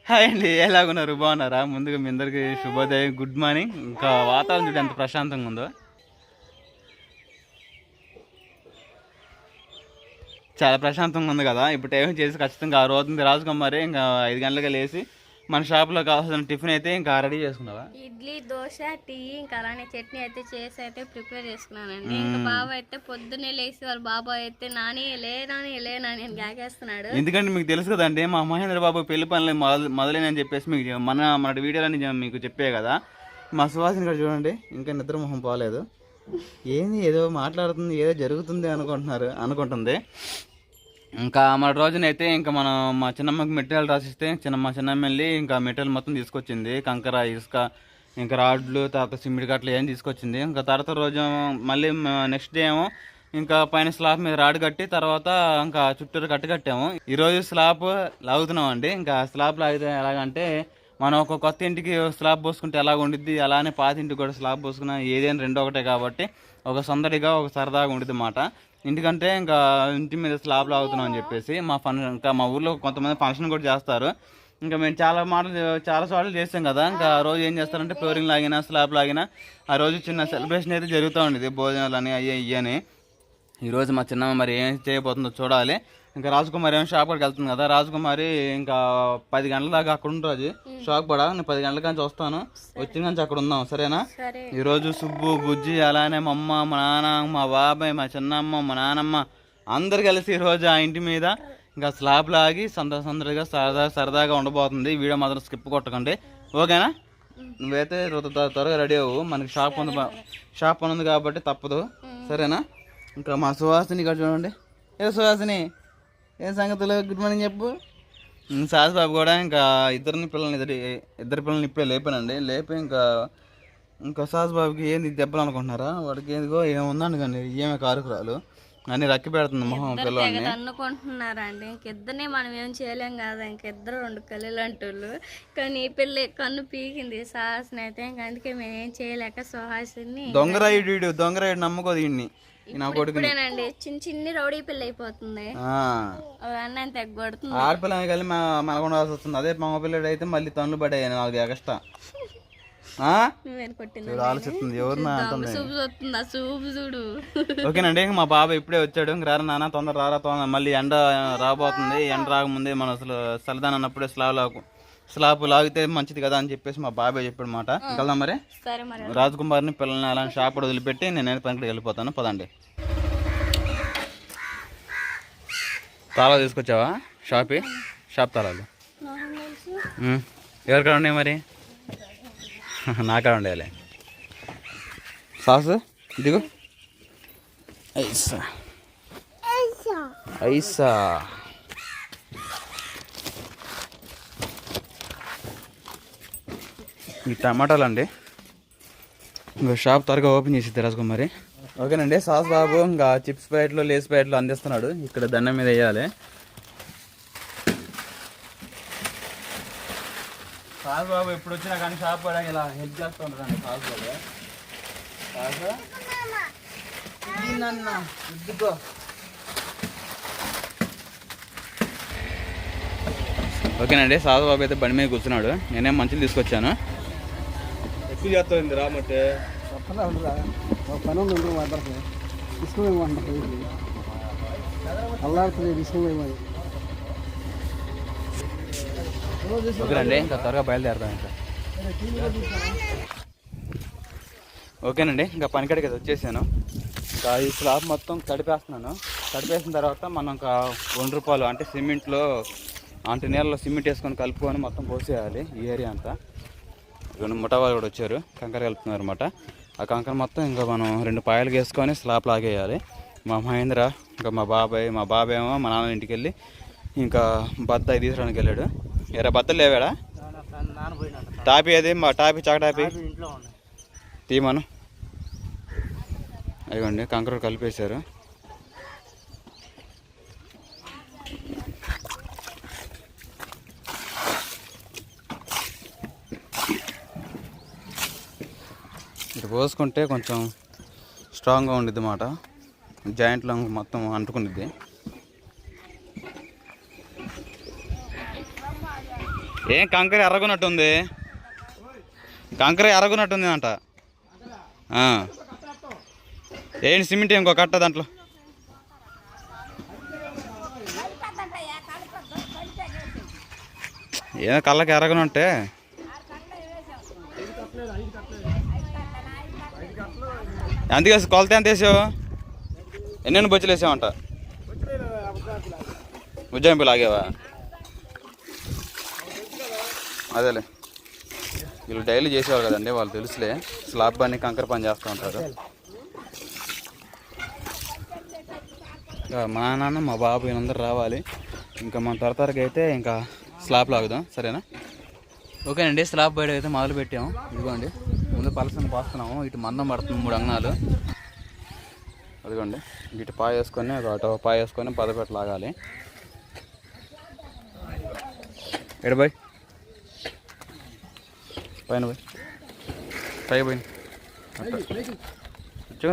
Hi అండి, ఎలాగున్నారు? బాగున్నారా? ముందుగా మీ అందరికి శుభోదయం, గుడ్ మార్నింగ్. ఇంకా వాతావరణం చూడండి ఎంత ప్రశాంతంగా ఉందో, చాలా ప్రశాంతంగా ఉంది కదా. ఇప్పుడు టైం చేసి ఖచ్చితంగా 6 అవుతుంది. రాజుకుమారి ఇంకా 5 గంటలుగా లేచి మన షాప్లో కావాల్సిన టిఫిన్ అయితే ఇంకా రెడీ చేసుకున్నావా? ఇడ్లీ, దోశ, టీ, ఇంకా అలానే చట్నీ అయితే చేసి అయితే ప్రిపేర్ చేసుకున్నానండి. ఇంకా బాబు అయితే పొద్దున్నే లేచి వాళ్ళ బాబాయ్ అయితే నాని అని గాగేస్తున్నాడు. ఎందుకంటే మీకు తెలుసు కదండి, మా మహేంద్ర బాబు పెళ్లి పనులు మొదలైనని చెప్పేసి మీకు మన వీడియోలని మీకు చెప్పే కదా. మా సువాసిని కూడా చూడండి, ఇంకా నిద్ర మొహం పోలేదు. ఏంది ఏదో మాట్లాడుతుంది, ఏదో జరుగుతుంది అనుకుంటుంది. ఇంకా మన రోజునైతే ఇంకా మనం మా చిన్నమ్మకి మెటీరియల్ రాసిస్తే మా చిన్నమ్మ వెళ్ళి ఇంకా మెటీరియల్ మొత్తం తీసుకొచ్చింది. కంకర, ఇసుక, ఇంకా రాడ్లు, తర్వాత సిమెంట్ గట్లు ఏం తీసుకొచ్చింది. ఇంకా తర్వాత రోజు మళ్ళీ నెక్స్ట్ డే ఏమో ఇంకా పైన స్లాబ్ మీద రాడ్ కట్టి తర్వాత ఇంకా చుట్టూరు కట్టాము. ఈరోజు స్లాబ్ లాగుతున్నాం అండి. ఇంకా స్లాబ్ లాగితే ఎలాగంటే, మనం ఒక కొత్త ఇంటికి స్లాబ్ పోసుకుంటే ఎలాగ ఉండిద్ది, అలానే పాత ఇంటికి కూడా స్లాబ్ పోసుకున్నా ఏదైనా రెండు ఒకటే కాబట్టి ఒక సందడిగా ఒక సరదాగా ఉండిద్ది అన్నమాట. ఇంటికంటే ఇంకా ఇంటి మీద స్లాబ్ లాగుతున్నాం అని చెప్పేసి ఇంకా మా ఊర్లో కొంతమంది ఫంక్షన్ కూడా చేస్తారు. ఇంకా మేము చాలా సార్లు చేస్తాం కదా. ఇంకా ఆ రోజు ఏం చేస్తారంటే ఫ్లోరింగ్ లాగినా స్లాబ్ లాగినా ఆ రోజు చిన్న సెలబ్రేషన్ అయితే జరుగుతూ ఉండేది, భోజనాలు అని ఇవని. ఈరోజు మా చిన్నమ్మ మరి ఏం చేయబోతుందో చూడాలి. ఇంకా రాజకుమారి ఏమో షాప్ కాడికి వెళ్తుంది కదా. రాజకుమారి ఇంకా 10 గంటల దాకా అక్కడ ఉంటుంది షాప్ కూడా. నేను 10 గంటల నుంచి వస్తాను, వచ్చిన నుంచి అక్కడ ఉందాం, సరేనా? ఈరోజు సుబ్బు, బుజ్జి, అలానే మా అమ్మ, మా నాన్న, మా బాబాయ్, మా చిన్నమ్మ, మా నాన్నమ్మ అందరు కలిసి ఈరోజు ఆ ఇంటి మీద ఇంకా స్లాబ్ లాగి సందడిగా సరదాగా ఉండబోతుంది. వీడియో మాత్రం స్కిప్ కొట్టకండి, ఓకేనా? నువ్వైతే త్వరగా రెడీ అవ్వు, మనకి షాప్ పని ఉంది కాబట్టి తప్పదు, సరేనా? ఇంకా మా సుహాసిని ఇక్కడ చూడండి. సుహాసిని, ఏ సంగతులు? గుడ్ మార్నింగ్ చెప్పు. సాస్ బాబు కూడా ఇంకా ఇద్దరు పిల్లల్ని ఇప్పుడే లేపానండి. లేపి ఇంకా సాస్ బాబుకి ఏంది దెబ్బలు అనుకుంటున్నారా? వాడికి ఏదిగో ఏముందండి కానీ ఏమే కారుకురాలు అని రక్కి పెడుతుంది మొహం పిల్లల్ని అనుకుంటున్నారండి. ఇంకిద్దరిని మనం ఏం చేయలేం కదా, ఇంకిద్దరు 2 కళ్ళు అంటోళ్ళు. కానీ ఈ పిల్ల కన్ను పీకింది సాహసిని అయితే, ఇంక అందుకే మేము ఏం చేయలేక సుహాసిని దొంగరాయుడు నమ్ముకోదు ఇన్ని. ఇప్పుడేనండి చిన్న రౌడీ పిల్ల అయిపోతుంది, అన్న తెగొడుతుంది. ఆడపిల్ల కలిసి మనకుండాల్సి వస్తుంది. అదే మగ పిల్లడు అయితే మళ్ళీ తనులు పడ్డాయి నాకు ఎక్స్ట్రా ఆలోచిస్తుంది. ఎవరు చూడు. ఓకేనండి, మా బాబాయ్ ఇప్పుడే వచ్చాడు. ఇంక రారా నాన్న, తొందర రారా, మళ్ళీ ఎండ రాబోతుంది. ఎండ రాకముందే మనం అసలు చల్లదాని అన్నప్పుడే స్లాబ్ లాగితే మంచిది కదా అని చెప్పేసి మా బాబాయ్ చెప్పాడు మాట. వెళ్దాం మరి. రాజకుమారిని పిల్లల్ని అలా షాప్ కూడా వదిలిపెట్టి నేను పనికి వెళ్ళిపోతాను, పదండి. తాళాలు తీసుకొచ్చావా? షాప్ తాళాలు ఎవరికాడ ఉన్నాయి మరి? నాకాడ ఉండేయాలి. సాసు దిగు. ఐసా ఈ టమాటాలు అండి. ఇంకా షాప్ త్వరగా ఓపెన్ చేసిద్ది రాజకుమారి. ఓకేనండి, సాస్ బాబు ఇంకా చిప్స్ ప్యాకెట్లు, లేస్ ప్యాకెట్లు అందిస్తున్నాడు. ఇక్కడ దండం మీద వేయాలి. సాస్ బాబు ఎప్పుడు వచ్చినా కానీ షాప్ కూడా ఇలా హెల్ప్ చేస్తూ ఉంటాడండి. సాస్ బాబు ఓకేనండి, సాస్ బాబు అయితే బండి మీద కూర్చున్నాడు. నేనేం మంచిలు తీసుకొచ్చాను. ఎక్కువ చేస్తుంది రామంటే ఓకేనండి, ఇంకా త్వరగా బయలుదేరుతాం. ఓకేనండి, ఇంకా పనికాడికి వచ్చేసాను. ఇంకా ఈ స్లాబ్ మొత్తం తడిపేసిన తర్వాత మనం ఇంకా ₹2 అంటే సిమెంట్లో అంటే నీళ్ళలో సిమెంట్ వేసుకొని కలుపుకొని మొత్తం పోసేయాలి ఈ ఏరియా అంతా. ముఠా వాళ్ళు కూడా వచ్చారు, కంకర కలుపుతున్నారు అనమాట. ఆ కంకర మొత్తం ఇంకా మనం 2 పాయలు వేసుకొని స్లాబ్ లాగేయాలి. మా మహేంద్ర ఇంకా మా బాబాయ్ ఏమో మా నాన్న ఇంటికి వెళ్ళి ఇంకా బత్తాయి తీసుకురానికి వెళ్ళాడు. బత్తలు లేవాడా? టాపీ అది మా చాకటాపీ తీమను. అదిగోండి కంకర కలిపేశారు. ఇటు పోసుకుంటే కొంచెం స్ట్రాంగ్గా ఉండిద్ది అన్నమాట. జాయింట్లో మొత్తం అంటుకునిద్ది. ఏం కంకర ఎర్రగున్నట్టుంది, కంకర ఎర్రగున్నట్టుంది అంట. ఏంటి సిమెంట్ ఇంకో కట్ట దాంట్లో. ఏదో కళ్ళకి ఎర్రగునంటే ఎంత వేసి కొలత ఎంత వేసావు? ఎన్నెన్ని బొచ్చులు వేసావంట? ఉజ్జాయింపు లాగేవా? అదేలే, వీళ్ళు డైలీ చేసేవారు కదండి, వాళ్ళు తెలుసులే. స్లాబ్ పని కంకర పని చేస్తూ ఉంటారు. మా నాన్న మా బాబు వీళ్ళందరూ రావాలి. ఇంకా మన త్వరగా అయితే ఇంకా స్లాబ్ లాగుదాం, సరేనా? ఓకేనండి, స్లాబ్ బయట అయితే మొదలు పెట్టాము. ఇదిగోండి ముందు పలసని పోస్తున్నాము. ఇటు మందం పడుతుంది 3 అంగనాలు. అదిగోండి ఇటు పాయ వేసుకొని అటు పాయ వేసుకొని పదపెట్ట లాగాలి. ఎడబాయ్ పైన పోయి పైకి పోయి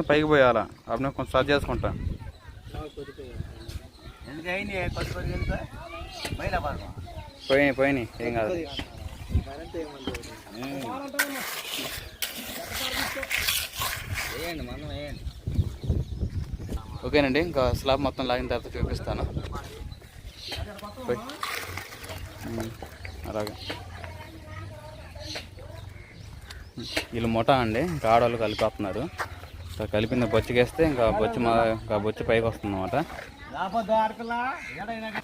పైకి పోయాలా? అప్పుడు కొంచెం సర్చ్ చేసుకుంటా. పోయినాయి ఏం కాదు. ఓకేనండి, ఇంకా స్లాబ్ మొత్తం లాగిన తర్వాత చూపిస్తాను. అలాగే వీళ్ళు ముఠా అండి, ఇంకా ఆడవాళ్ళు కలిపేస్తున్నారు. ఇంకా కలిపింది బొచ్చికేస్తే ఇంకా బొచ్చి పైకి వస్తుంది అన్నమాట.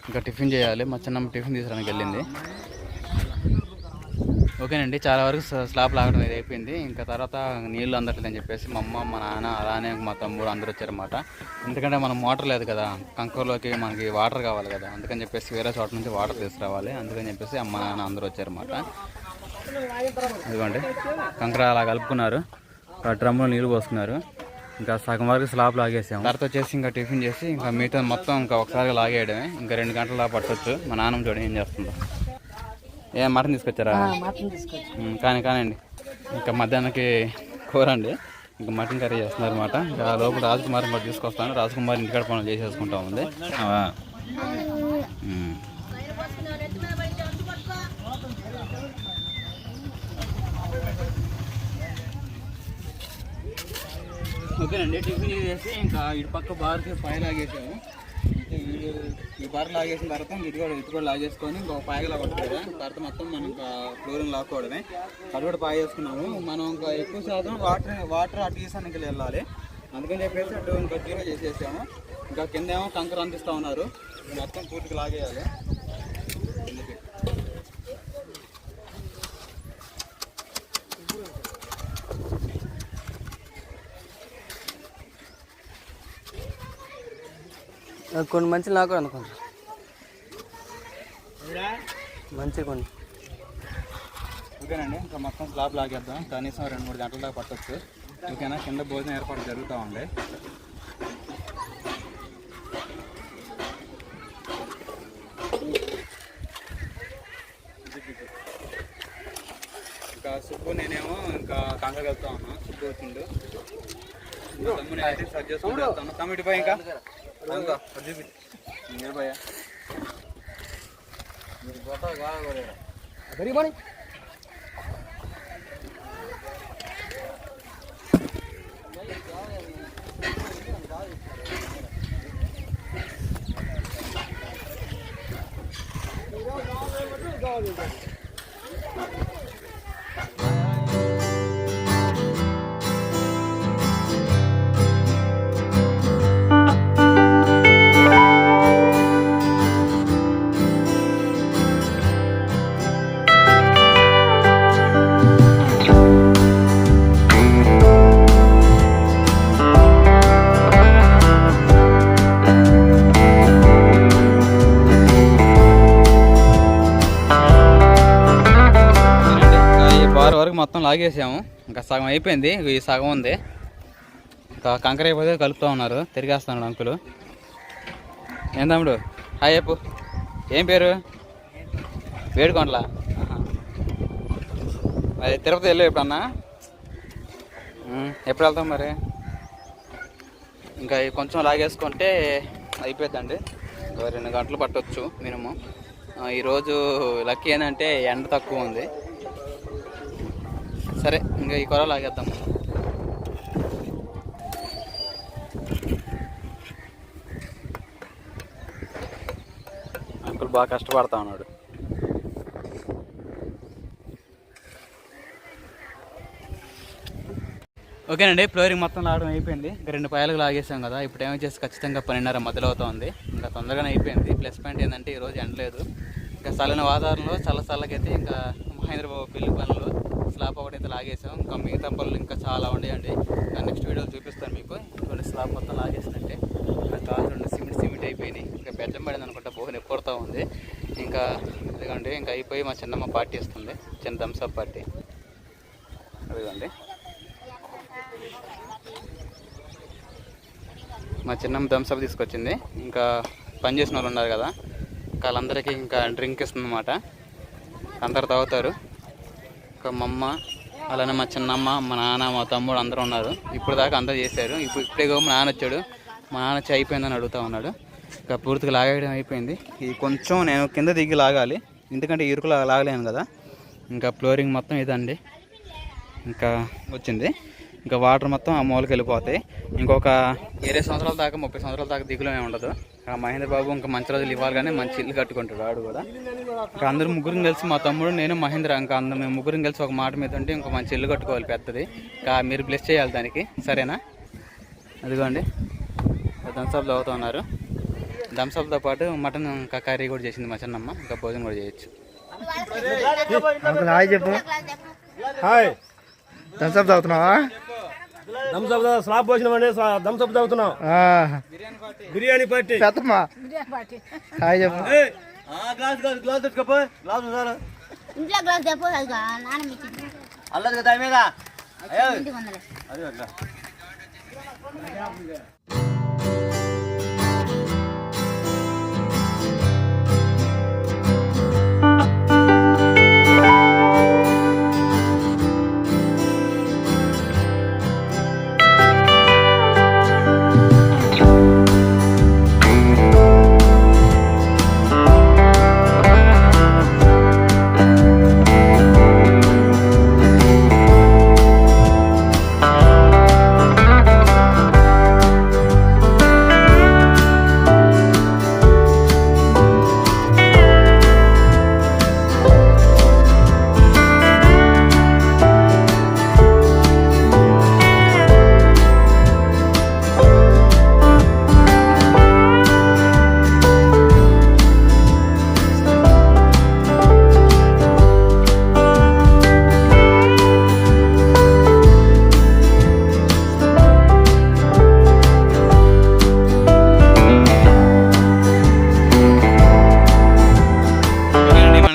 ఇంకా టిఫిన్ చేయాలి. మా చిన్నమ్మ టిఫిన్ తీసుకురానికి వెళ్ళింది. ఓకేనండి, చాలా వరకు స్లాబ్ లాగడం ఇది అయిపోయింది. ఇంకా తర్వాత నీళ్ళు అందట్లేదని చెప్పేసి మా అమ్మ మా నాన్న అలానే మా తమ్ముడు అందరూ వచ్చారన్నమాట. ఎందుకంటే మనం మోటార్ లేదు కదా, కంకూరులోకి మనకి వాటర్ కావాలి కదా, అందుకని చెప్పేసి వేరే చోట నుంచి వాటర్ తీసుకురావాలి. అందుకని చెప్పేసి అమ్మ నాన్న అందరూ వచ్చారన్నమాట. ఇదిగోండి కంకర అలా కలుపుకున్నారు, డ్రమ్లో నీళ్ళు పోసుకున్నారు. ఇంకా సగం వరకు స్లాబ్ లాగేసాము. తర్వాత వచ్చేసి ఇంకా టిఫిన్ చేసి ఇంకా మిగతా మొత్తం ఇంకా ఒకసారి లాగేయడమే. ఇంకా 2 గంటల పట్టవచ్చు. మా నాన్నమ్మ చూడండి ఏం చేస్తుందో. మటన్ తీసుకొచ్చారా? కానివ్వండి. ఇంకా మధ్యాహ్నానికి కూర అండి, ఇంకా మటన్ కర్రీ చేస్తున్నారు అనమాట. ఇంకా లోపల రాజకుమారిని కూడా తీసుకొస్తాను. రాజకుమారి ఇంటికాడ పనులు చేసేసుకుంటా ఉంది. ఓకేనండి, టిఫిన్ చేసి ఇంకా ఇటు పక్క బార్కి పై లాగేసాము. ఈ బార్ లాగేసిన తర్వాత ఇటు కూడా లాగేసుకొని ఇంకొక పాయగా లాగొట్టారు. తర్వాత మొత్తం మనం ఇంకా ఫ్లోరింగ్ లాక్కోవడమే. అది కూడా పాయ వేసుకున్నాము. మనం ఇంకా ఎక్కువ శాతం వాటర్ అటు ఈసానికి వెళ్ళాలి. అందుకని చెప్పేసి అటు ఇంకా జీరో చేసేసాము. ఇంకా కింద ఏమో కంకర అందిస్తూ ఉన్నారు. మొత్తం పూర్తిగా లాగేయాలి. కొన్ని మంచి నాకు అనుకోండి, మంచి కొన్ని. ఓకేనండి, ఇంకా మొత్తం స్లాబ్ లాగేద్దాం. కనీసం 2-3 గంటల దాకా పట్టవచ్చు. ఓకేనా? కింద భోజనం ఏర్పాటు జరుగుతూ ఉండే. ఇంకా సుబ్బు నేనేమో ఇంకా కంకర వెళ్తా ఉన్నా. సుబ్బు వచ్చిండు. తమ్ముని అయితే సర్చ్ చేసుకుంటూ వెళ్తాను. తమ్ముడి పోయి ఇంకా భయ్యా వరకు మొత్తం లాగేసాము. ఇంకా సగం అయిపోయింది, ఈ సగం ఉంది. ఇంకా కంకర అయిపోతే కలుపుతూ ఉన్నారు. తిరిగేస్తున్నాడు అంకులు. ఏం తమ్ముడు హాయ్ చెప్పు. ఏం పేరు? వేడుకొండలా? మరి తిరుపతి వెళ్ళి ఎప్పుడన్నా? ఎప్పుడు వెళ్తాం మరి? ఇంకా కొంచెం లాగేసుకుంటే అయిపోద్దండి. 2 గంటలు పట్టవచ్చు మినిమం. ఈరోజు లక్కీ ఏంటంటే ఎండ తక్కువ ఉంది. సరే ఇంకా ఈ కొర లాగేద్దాం. అంకుల్ బాగా కష్టపడతా ఉన్నాడు. ఓకేనండి, ఫ్లోరింగ్ మొత్తం లాగడం అయిపోయింది. ఇంకా 2 పాయలకు లాగేసాం కదా. ఇప్పుడు ఏమో చేసి ఖచ్చితంగా 12:30 మధ్యలో అవుతుంది. ఇంకా తొందరగానే అయిపోయింది. ప్లస్ పాయింట్ ఏంటంటే ఈరోజు ఎండలేదు. ఇంకా చల్లని వాతావరణంలో చల్లకైతే ఇంకా మహేంద్రబాబు పెళ్లి పనులు స్లాబ్ ఒకటైతే లాగేసాం. ఇంకా మిగతా పనులు ఇంకా చాలా ఉండేయండి. ఇంకా నెక్స్ట్ వీడియోలో చూపిస్తాను మీకు. ఇటువంటి స్లాబ్ మొత్తం లాగేసినట్టే ఇంకా కావాల్సి సిమెంట్ అయిపోయినాయి. ఇంకా బెడ్డం పడింది అనుకుంటా, పోహన్ ఎక్కువతా ఉంది. ఇంకా అదిగోండి, ఇంకా అయిపోయి మా చిన్నమ్మ పార్టీ ఇస్తుంది, చిన్న థమ్స్అప్ పార్టీ. అదిగోండి మా చిన్నమ్మ థమ్స్అప్ తీసుకొచ్చింది. ఇంకా పని చేసిన వాళ్ళు ఉన్నారు కదా, ఇంకా వాళ్ళందరికీ ఇంకా డ్రింక్ ఇస్తుంది అన్నమాట. అందరు తాగుతారు. ఇంకా మా అమ్మ, అలానే మా చిన్నమ్మ, మా నాన్న, మా తమ్ముడు అందరూ ఉన్నారు. ఇప్పుడు దాకా అందరూ చేశారు. ఇప్పుడే మా నాన్న వచ్చాడు. మా నాన్న వచ్చి అయిపోయిందని అడుగుతూ ఉన్నాడు. ఇంకా పూర్తిగా లాగేయడం అయిపోయింది. ఇది కొంచెం నేను కింద దిగి లాగాలి, ఎందుకంటే ఇరుకులా లాగలేను కదా. ఇంకా ఫ్లోరింగ్ మొత్తం ఇదండి ఇంకా వచ్చింది. ఇంకా వాటర్ మొత్తం ఆ మూలకి వెళ్ళిపోతాయి. ఇంకొక 20 సంవత్సరాల దాకా 30 సంవత్సరాల దాకా దిగులేమే ఉండదు. మహేంద్రబాబు ఇంకా మంచి రోజులు ఇవ్వాలి కానీ మంచి ఇల్లు కట్టుకుంటాడు వాడు కూడా. ఇంకా అందరూ ముగ్గురిని కలిసి, మా తమ్ముడు, నేను, మహేంద్ర, ఇంకా మేము ముగ్గురిని కలిసి ఒక మాట మీద ఉంటే ఇంకో మంచి ఇల్లు కట్టుకోవాలి పెద్దది. ఇంకా మీరు బ్లెస్ చేయాలి దానికి, సరేనా? అదిగోండి థమ్స్అప్ తాగుతూ ఉన్నారు. థమ్స్అప్తో పాటు మటన్ ఇంకా కర్రీ కూడా చేసింది మా చిన్నమ్మ. ఇంకా భోజనం కూడా చేయొచ్చు. చెప్పు. హాయ్, థమ్స్అప్ తాగుతున్నావా? థమ్స్అప్ స్లాబ్ పోసినామండి, థమ్స్అప్ తాగుతున్నాం. బిర్యానీ పార్టీ. హాయ్ చెప్పు. గ్లాస్ తెచ్చుకోపో. గ్లాస్ సార్ ఇంట్లో గ్లాస్ తెపో నాన్న అల్లది కదా మీద.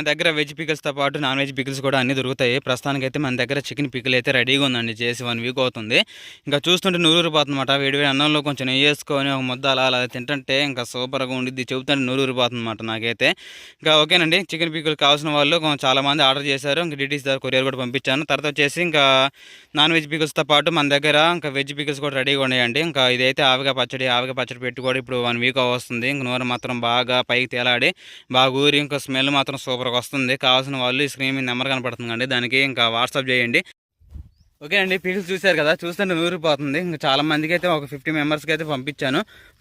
దగ్గర వెజ్ పికిల్స్తో పాటు నాన్ వెజ్ పికిల్స్ కూడా అన్నీ దొరుకుతాయి. ప్రస్తుతానికి అయితే మన దగ్గర చికెన్ పికిల్ అయితే రెడీగా ఉందండి, చేసి 1 వీక్ అవుతుంది. ఇంకా చూస్తుంటే నూరూరిపోతుందన్నమాట. వేడివేడి అన్నంలో కొంచెం నెయ్యి వేసుకొని ఒక ముద్ద అలా తింటుంటే ఇంకా సూపర్గా ఉండిద్ది. చెబుతుంటే నూరూరిపోతుందన్నమాట నాకైతే. ఇంకా ఓకేనండి, చికెన్ పికిల్ కావాల్సిన వాళ్ళు చాలామంది ఆర్డర్ చేశారు. ఇంకా డీటీస్ ద్వారా కొరియర్ కూడా పంపించాను. తర్వాత వచ్చేసి ఇంకా నాన్ వెజ్ పికిల్స్తో పాటు మన దగ్గర ఇంకా వెజ్ పికిల్స్ కూడా రెడీగా ఉన్నాయండి. ఇంకా ఇదైతే ఆవిగా పచ్చడి పెట్టి కూడా ఇప్పుడు 1 వీక్ వస్తుంది. ఇంక నూనె మాత్రం బాగా పైకి తేలాడి బాగా ఊరి ఇంకా స్మెల్ మాత్రం సూపర్గా వస్తుంది. కావాల్సిన వాళ్ళు ఈ స్క్రీన్ మీద నెంబర్ కనపడుతుందండి, దానికి ఇంకా వాట్సాప్ చేయండి. ఓకే అండి, పికిల్స్ చూశారు కదా, చూస్తుంటే నూరిపోతుంది. ఇంకా చాలా మందికి అయితే ఒక 50 మెంబర్స్కి అయితే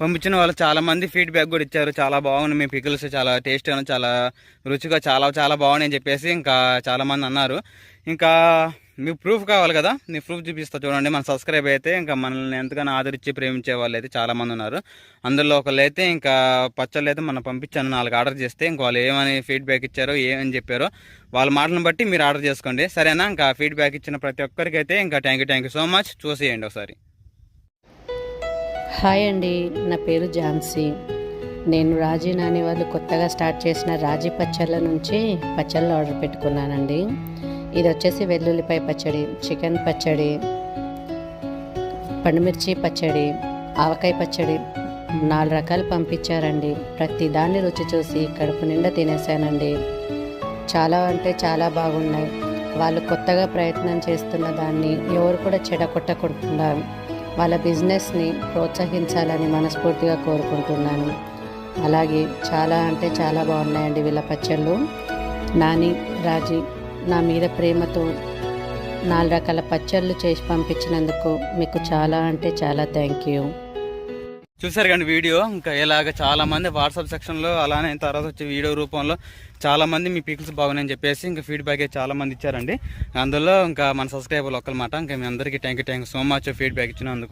పంపించిన వాళ్ళు చాలామంది ఫీడ్బ్యాక్ కూడా ఇచ్చారు. చాలా బాగుంది మీ పికిల్స్, చాలా టేస్ట్గా, చాలా రుచిగా, చాలా బాగున్నాయి అని చెప్పేసి ఇంకా చాలామంది అన్నారు. ఇంకా మీకు ప్రూఫ్ కావాలి కదా, మీ ప్రూఫ్ చూపిస్తా చూడండి. మన సబ్స్క్రైబ్ అయితే ఇంకా మనల్ని ఎంతగానో ఆదరించి ప్రేమించే వాళ్ళు అయితే చాలామంది ఉన్నారు. అందులో ఒకళ్ళు అయితే ఇంకా పచ్చళ్ళు అయితే మనం పంపించాను 4 ఆర్డర్ చేస్తే, ఇంకా వాళ్ళు ఏమని ఫీడ్బ్యాక్ ఇచ్చారో ఏమని చెప్పారో వాళ్ళ మాటలను బట్టి మీరు ఆర్డర్ చేసుకోండి, సరేనా? ఇంకా ఫీడ్బ్యాక్ ఇచ్చిన ప్రతి ఒక్కరికి అయితే ఇంకా థ్యాంక్ యూ సో మచ్. చూసేయండి ఒకసారి. హాయ్ అండి, నా పేరు ఝాన్సీ. నేను రాజీ నాని వాళ్ళు కొత్తగా స్టార్ట్ చేసిన రాజీ పచ్చళ్ళ నుంచి పచ్చళ్ళు ఆర్డర్ పెట్టుకున్నానండి. ఇది వచ్చేసి వెల్లుల్లిపాయ పచ్చడి, చికెన్ పచ్చడి, పండుమిర్చి పచ్చడి, ఆవకాయ పచ్చడి, 4 రకాలు పంపించారండి. ప్రతి దాన్ని రుచి చూసి కడుపు నిండా తినేసానండి. చాలా అంటే చాలా బాగున్నాయి. వాళ్ళు కొత్తగా ప్రయత్నం చేస్తున్న దాన్ని ఎవరు కూడా చెడగొట్టకుండా వాళ్ళ బిజినెస్ని ప్రోత్సహించాలని మనస్ఫూర్తిగా కోరుకుంటున్నాను. అలాగే చాలా అంటే చాలా బాగున్నాయండి వీళ్ళ పచ్చళ్ళు. నాని, రాజీ నా మీద ప్రేమతో 4 రకాల పచ్చళ్ళు చేసి పంపించినందుకు మీకు చాలా అంటే చాలా థ్యాంక్ యూ. చూసారు కానీ వీడియో ఇంకా ఇలాగ చాలా మంది వాట్సాప్ సెక్షన్లో అలానే తర్వాత వచ్చే వీడియో రూపంలో చాలా మంది మీ పికిల్స్ బాగున్నాయని చెప్పేసి ఇంకా ఫీడ్బ్యాక్ చాలా మంది ఇచ్చారండి. అందులో ఇంకా మన సబ్స్క్రైబర్లు ఒక్కలమాట ఇంకా మీ అందరికీ thank you so much feedback ఇచ్చినందుకు.